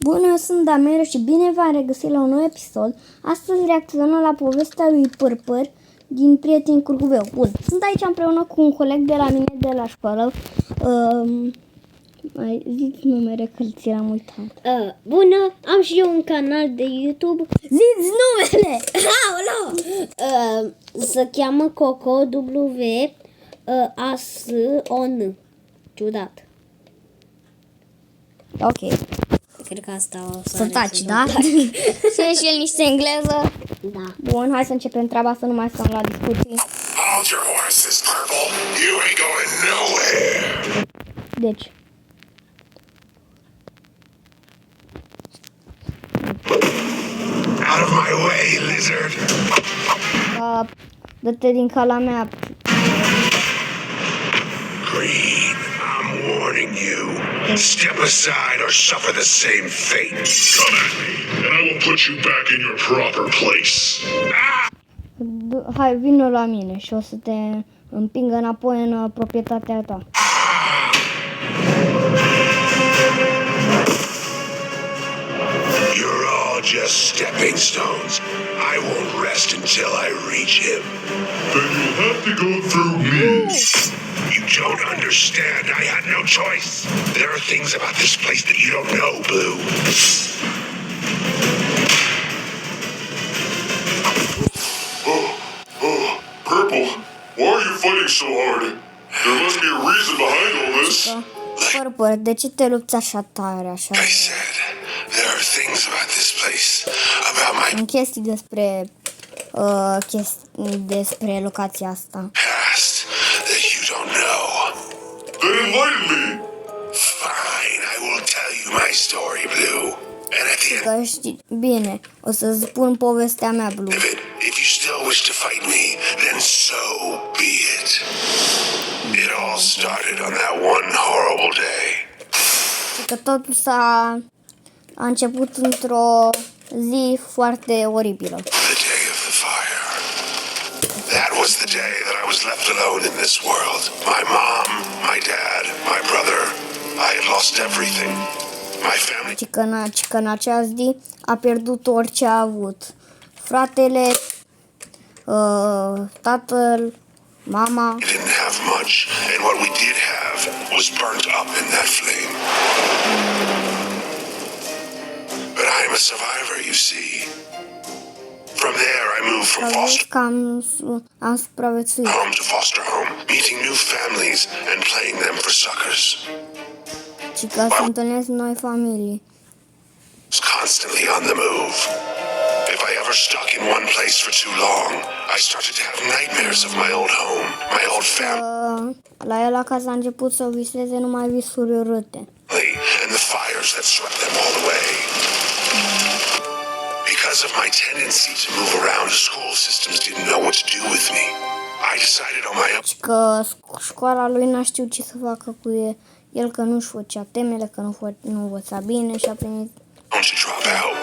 Bună, eu sunt Damero și bine v-am regăsit la un nou episod. Astăzi reacționăm la povestea lui Pârpăr din Prieteni Curcubeu. Bun, sunt aici împreună cu un coleg de la mine de la școală. Mai ziți numere că ți l-am uitat. Bună, am și eu un canal de YouTube. Ziți numele! Aoleu! Se cheamă Coco W-A-S-O-N. Ciudat. Ok. Cred că asta o să Să taci, da? Știi și el niște engleză? Da. Bun, hai să începem treaba, să nu mai stăm la discuții. Hold your horses, Purple. You ain't going nowhere. Deci. Out of my way, lizard. Dă-te din cala mea. Green, I'm warning you. Step aside or suffer the same fate. Come at me, and I will put you back in your proper place. Hai, vină la mine și o să te împingă înapoi în proprietatea ta. You're all just stepping stones. I won't rest until I reach him. Then you'll have to go through me. You don't understand. I had no choice. There are things about this place that you don't know, Blue. Purple, why are you fighting so hard? There must be a reason behind all this. Păr, de ce te lupți așa tare, așa? I said, there are things about this place, about my În chestii despre locația asta. past that you don't know. Then enlighten me. Fine, I will tell you my story, Blue. And at the end Că știi, bine, o să-ți spun povestea mea, Blue. of it, if you still wish to fight me, then so be it. It all started on that one horrible day. Și că totul a început într-o zi foarte oribilă. The day of the fire. That was the day that I was left alone in this world. My mom, my dad, my brother. I had lost everything. My family Și că în acea zi a pierdut orice a avut. Fratele, tatăl, mama. didn't have much, and what we did have was burnt up in that flame. But I am a survivor, you see. From there, I moved from foster Că am supraviețuit. home to foster home, meeting new families and playing them for suckers. Și că se întâlnesc noi familii. Was constantly on the move. If I ever stuck in one place for too long, I started to have nightmares of my old home, my old family, La el acasă a început să viseze numai visuri urâte. and the fires that swept them all away. Because of my tendency to move around, the school systems didn't know what to do with me. I decided on my own. Și că școala lui n-a știut ce să facă cu el, că nu-și făcea temele, că nu învăța bine și a primit. To drop out.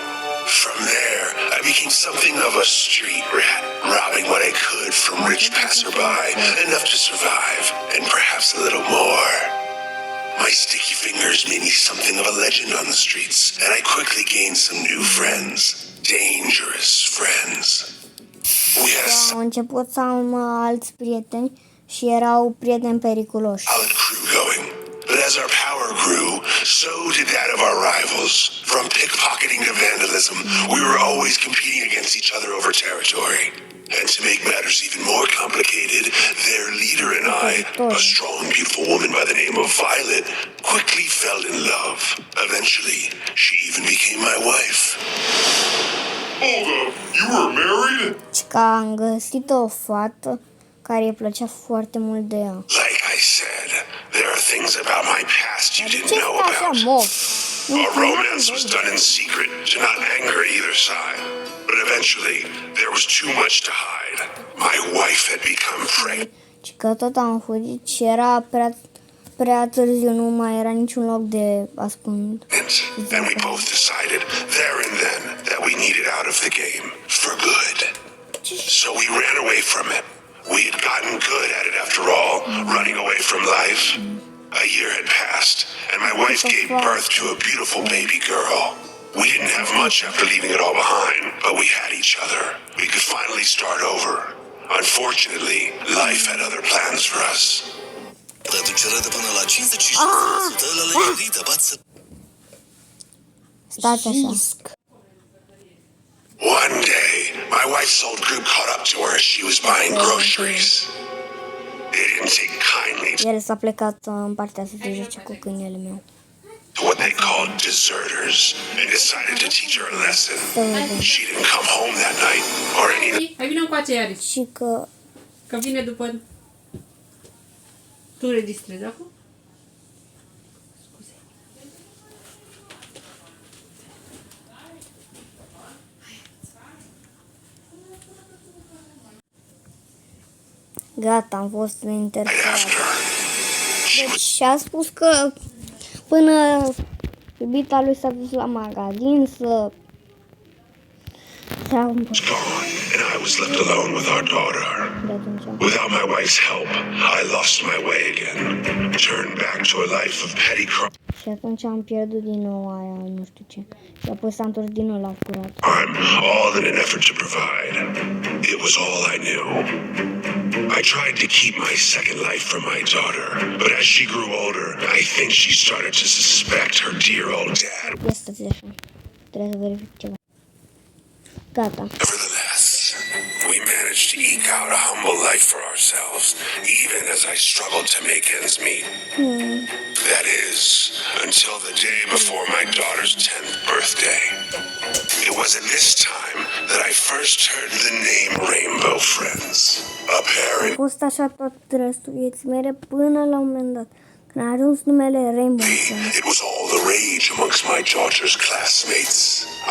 From there, I became something of a street rat, robbing what I could from rich passerby, enough to survive, and perhaps a little more. My sticky fingers made me something of a legend on the streets, and I quickly gained some new friends. Dangerous friends. We had a Am început să am alți prieteni și erau prieteni periculoși. solid crew going. But as our power grew, so did that of our rivals. From pickpocketing to vandalism, we were always competing against each other over territory. And to make matters even more complicated, their leader and I, a strong, beautiful woman by the name of Violet, quickly fell in love. Eventually, she even became my wife. Hold up, you were married? Și că am găsit o fată care îi plăcea foarte mult de ea. Like I said, there are things about my past you De didn't ce know stai așa, about. mob? Our romance was done in secret to not anger either side. But eventually, there was too much to hide. My wife had become pregnant, Și că tot am fugit și era prea târziu, nu mai era niciun loc de ascund. and we both decided there and then that we needed out of the game for good. So we ran away from it. We had gotten good at it after all, running away from life. A year had passed, and my wife gave birth to a beautiful baby girl. We didn't have much after leaving it all behind, but we had each other. We could finally start over. Unfortunately, life had other plans for us. Reducerea de până la 55% la lămurite, bață. Stați așa. One day, my wife's old group caught up to her as she was buying groceries. They didn't take kindly El s-a plecat în partea să se joace cu câinele meu. to what they called deserters and decided to teach her a lesson. She didn't come home that night or any Hai vină încoace iarăși, Și că că vine după... Tu registrezi acum? Scuze. gata, am fost interesat. Deci și-a spus că până iubita lui s-a dus la magazin să was gone, and I was left alone with our daughter. de atunci. Without my wife's help, I lost my way again. Turned back to a life of petty crime. Și atunci am pierdut din nou aia, nu știu ce. Și apoi s-a întors din nou la curat. All in an effort to provide. It was all I knew. I tried to keep my second life from my daughter, but as she grew older, I think she started to suspect her dear old dad. Este așa. Trebuie să verific ceva. Gata. Nevertheless, we managed to eke out a humble life for ourselves, even as I struggled to make ends meet. That is, until the day before my daughter's 10th birthday. It was at this time that I first heard the name Rainbow Friends. A A parent fost așa tot restul vieții mele până la un moment dat. Când a ajuns numele Rainbow Friends. It was all the rage amongst my daughter's classmates.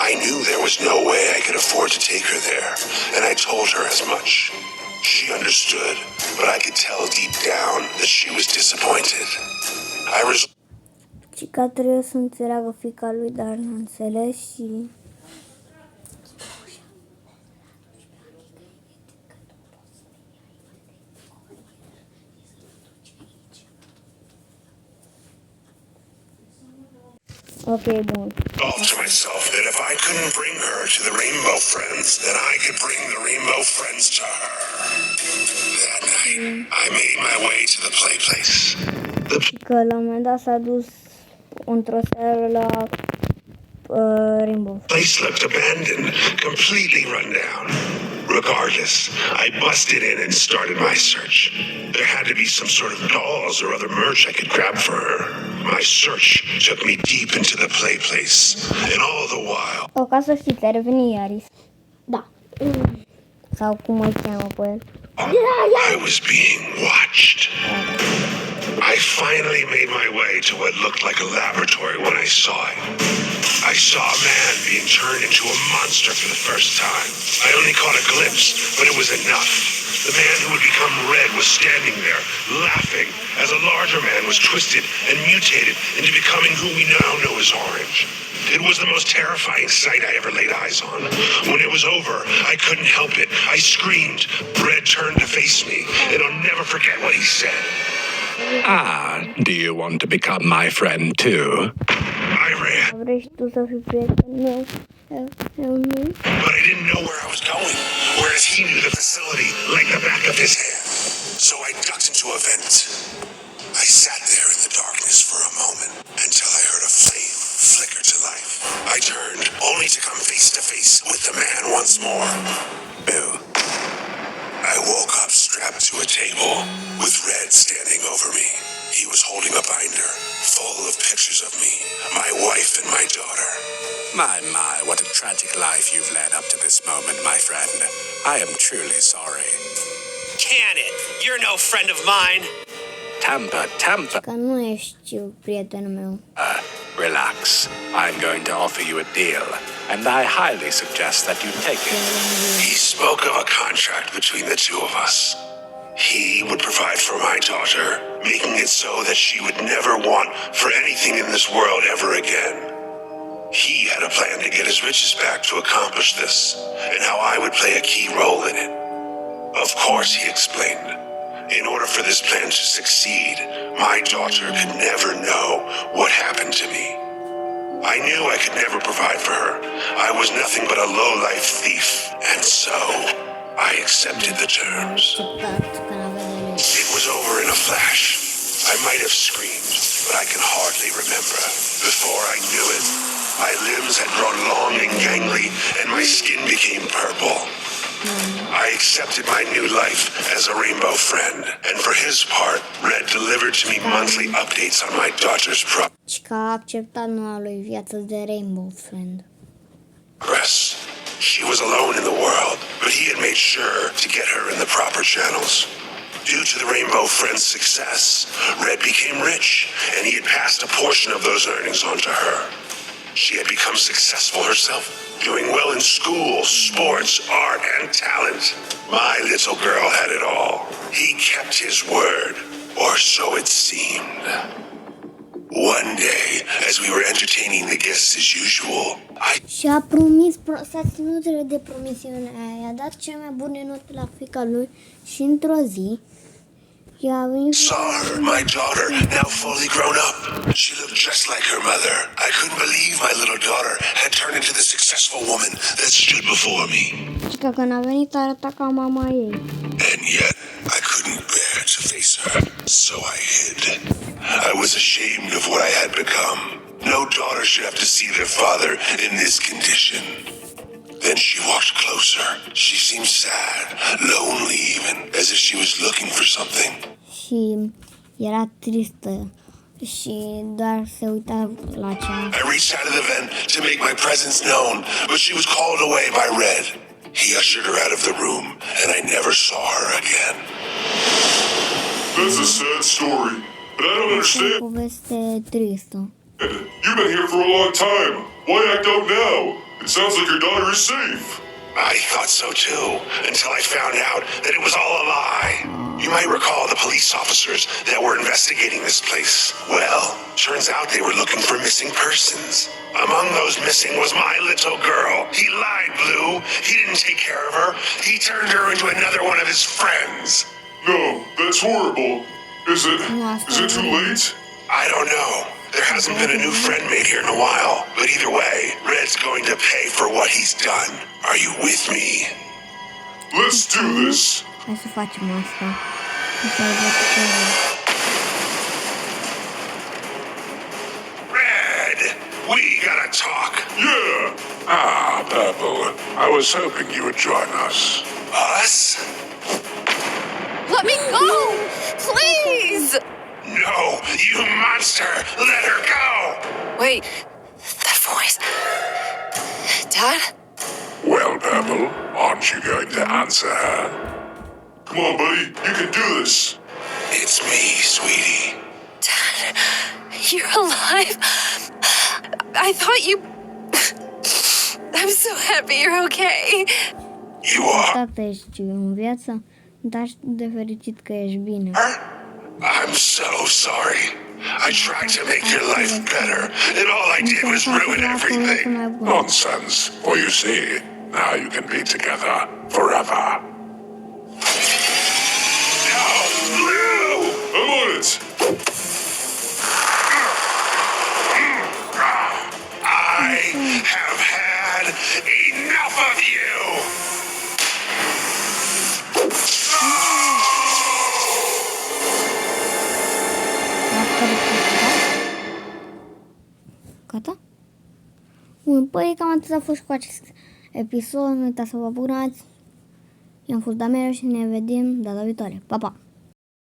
I knew there was no way I could afford to take her there, and I told her as much. She understood, but I could tell deep down that she was disappointed. I resolved Și că trebuie să înțeleagă fiica lui, dar n-a înțeles și... Ok, bun. to myself that if I couldn't bring her to the Rainbow Friends, then I could bring the Rainbow Friends to her. That night, I made my way to the play place. The Că la un moment dat s-a dus într-o seară la Rainbow. place looked abandoned, completely run down. Regardless, I busted in and started my search. There had to be some sort of dolls or other merch I could grab for her. My search took me deep into the play place, and all the while, O, ca să știți, a revenit Iaris. Da. Sau cum îl cheamă pe el. I was being watched. I finally made my way to what looked like a laboratory when I saw it. I saw a man being turned into a monster for the first time. I only caught a glimpse, but it was enough. The man who had become red was standing there, laughing, as a larger man was twisted and mutated into becoming who we now know as Orange. It was the most terrifying sight I ever laid eyes on. When it was over, I couldn't help it. I screamed. Red turned to face me, and I'll never forget what he said. Ah, do you want to become my friend too? I ran, Vrei și tu să fii prietenul meu? Eu nu. but I didn't know where I was going, whereas he knew the facility like the back of his hand. So I ducked into a vent. I sat there in the darkness for a moment until I heard a flame flicker to life. I turned, only to come face to face with the man once more. Ew. I woke up strapped to a table with Red standing over me. He was holding a binder full of pictures of me, my wife and my daughter. My, what a tragic life you've led up to this moment, my friend. I am truly sorry. Can it? You're no friend of mine. Tampa, Că nu ești prietenul meu. relax. I'm going to offer you a deal, and I highly suggest that you take it. He spoke of a contract between the two of us. He would provide for my daughter, making it so that she would never want for anything in this world ever again. He had a plan to get his riches back to accomplish this, and how I would play a key role in it. Of course, he explained, in order for this plan to succeed, my daughter could never know what happened to me. I knew I could never provide for her. I was nothing but a low-life thief, and so I accepted the terms. Acceptat că n-avea de ales. It was over in a flash. I might have screamed, but I can hardly remember. Before I knew it, my limbs had grown long and gangly, and my skin became purple. I accepted my new life as a rainbow friend, and for his part, Red delivered to me monthly updates on my daughter's Și că a acceptat noua lui viață de Rainbow Friend. progress. She was alone in the world, but he had made sure to get her in the proper channels. Due to the Rainbow Friend's success, Red became rich, and he had passed a portion of those earnings on to her. She had become successful herself, doing well in school, sports, art, and talent. My little girl had it all. He kept his word, or so it seemed. One day, as we were entertaining the guests as usual, Și a promis, s-a ținut de promisiunea aia, i-a dat cele mai bune note la fiica lui și într-o zi i-a venit... saw her, my daughter, now fully grown up. She looked just like her mother. I couldn't believe my little daughter had turned into the successful woman that stood before me. Și că când a venit arăta ca mama ei. And yet, I couldn't bear to face her, so I hid. I was ashamed of what I had become. No daughter should have to see their father in this condition. Then she walked closer. She seemed sad, lonely even, as if she was looking for something. Și era tristă și doar se uita la cea. I reached out of the vent to make my presence known, but she was called away by Red. He ushered her out of the room, and I never saw her again. That's a sad story, but I don't O understand. poveste tristă. You've been here for a long time. Why act out now? It sounds like your daughter is safe. I thought so too, until I found out that it was all a lie. You might recall the police officers that were investigating this place. Well, turns out they were looking for missing persons. Among those missing was my little girl. He lied, Blue. He didn't take care of her. He turned her into another one of his friends. No, that's horrible. Is it too late? I don't know. There hasn't been a new friend made here in a while. But either way, Red's going to pay for what he's done. Are you with me? Let's do this. Hai să facem asta. Să văd că... Red, we gotta talk. Yeah. Ah, Purple. I was hoping you would join us. Us? Let me go! Please! No, you monster! Let her go! Wait, that voice. Dad? Well, Purple, aren't you going to answer her? Come on, buddy. You can do this. It's me, sweetie. Dad, you're alive? I thought you... I'm so happy you're okay. You are? Tata, ești în viață, dar de fericit că ești bine. I'm so sorry. I tried to make your life better, and all I did was ruin everything. Nonsense. For you see, now you can be together forever. No, Blue! I'm on it. I have had enough of you! Gata? Bun, păi cam atât a fost cu acest episod. Nu uitați să vă abonați. Eu am fost Damero și ne vedem data viitoare. Pa, pa!